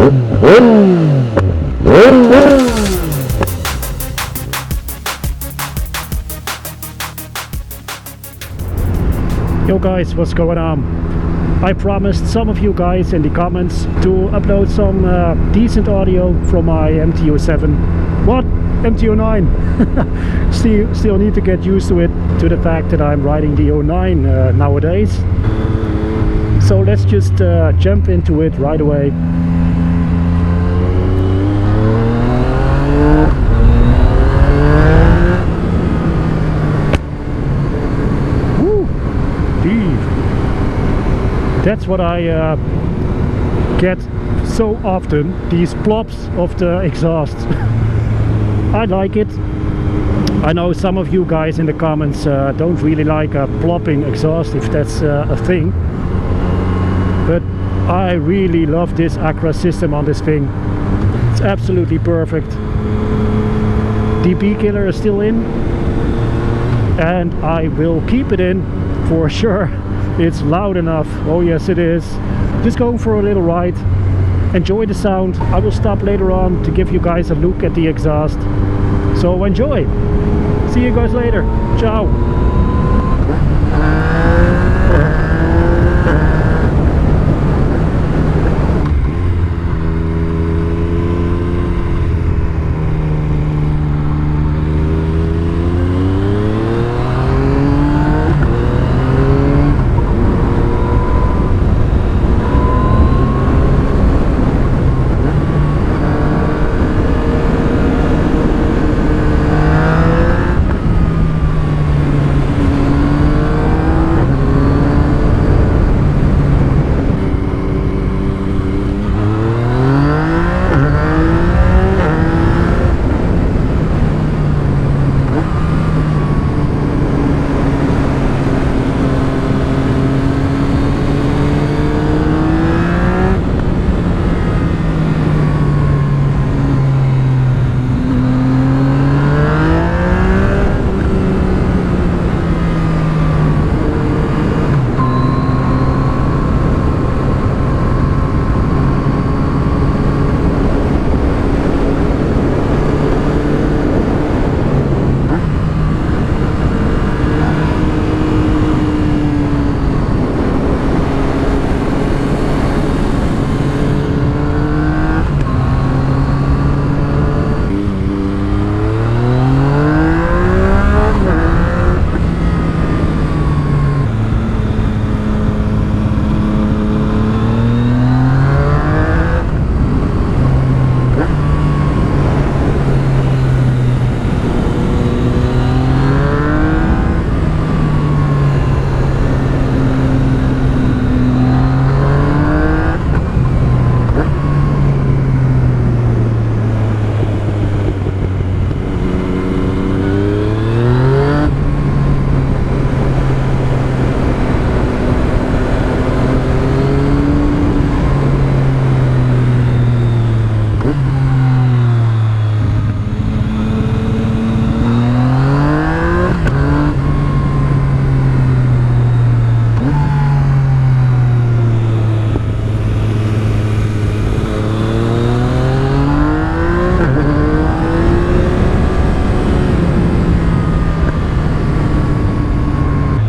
Yo guys, what's going on? I promised some of you guys in the comments to upload some decent audio from my MT-07. What? MT-09? still need to get used to it, to the fact that I'm riding the 09 nowadays. So let's just jump into it right away. That's what I get so often, these plops of the exhaust. I like it. I know some of you guys in the comments don't really like a plopping exhaust, if that's a thing. But I really love this Acra system on this thing. It's absolutely perfect. DB killer is still in, and I will keep it in for sure. It's loud enough. Oh yes, it is. Just going for a little ride. Enjoy the sound. I will stop later on to give you guys a look at the exhaust. So enjoy. See you guys later. Ciao.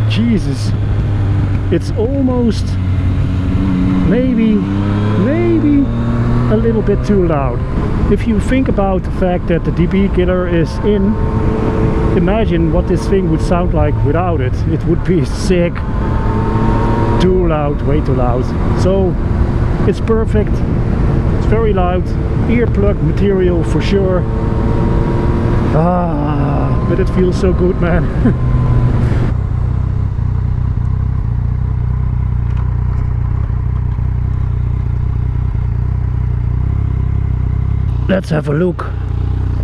Jesus, it's almost maybe a little bit too loud. If you think about the fact that the DB killer is in, imagine what this thing would sound like without it. It would be sick. Too loud, way too loud. So it's perfect. It's very loud. Earplug material for sure. But it feels so good, man. Let's have a look,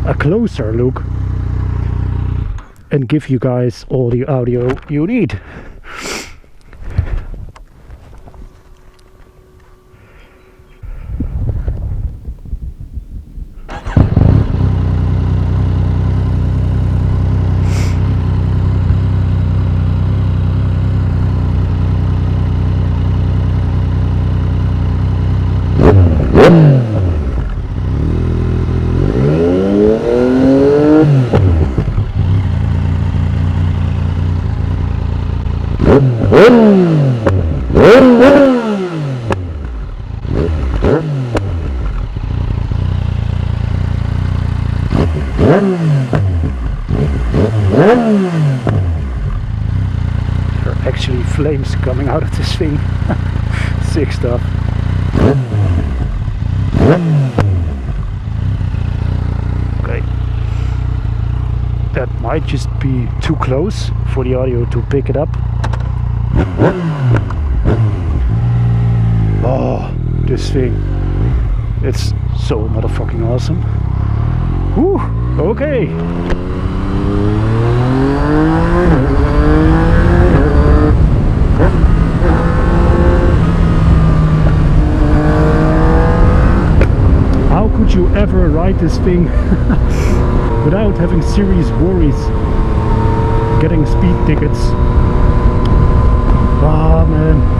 a closer look, and give you guys all the audio you need. coming out of this thing. Sick stuff. Okay. That might just be too close for the audio to pick it up. Oh, this thing. It's so motherfucking awesome. Woo! Okay. How could you ever ride this thing without having serious worries getting speed tickets? Ah, man.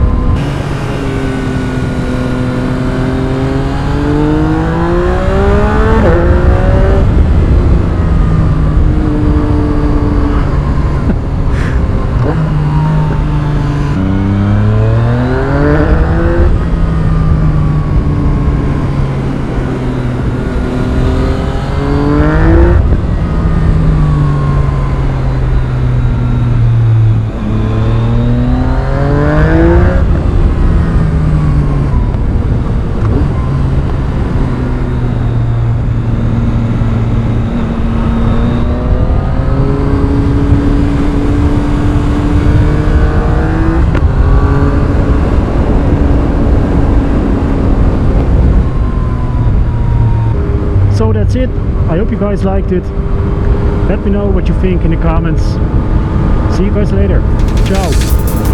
So that's it. I hope you guys liked it. Let me know what you think in the comments. See you guys later. Ciao.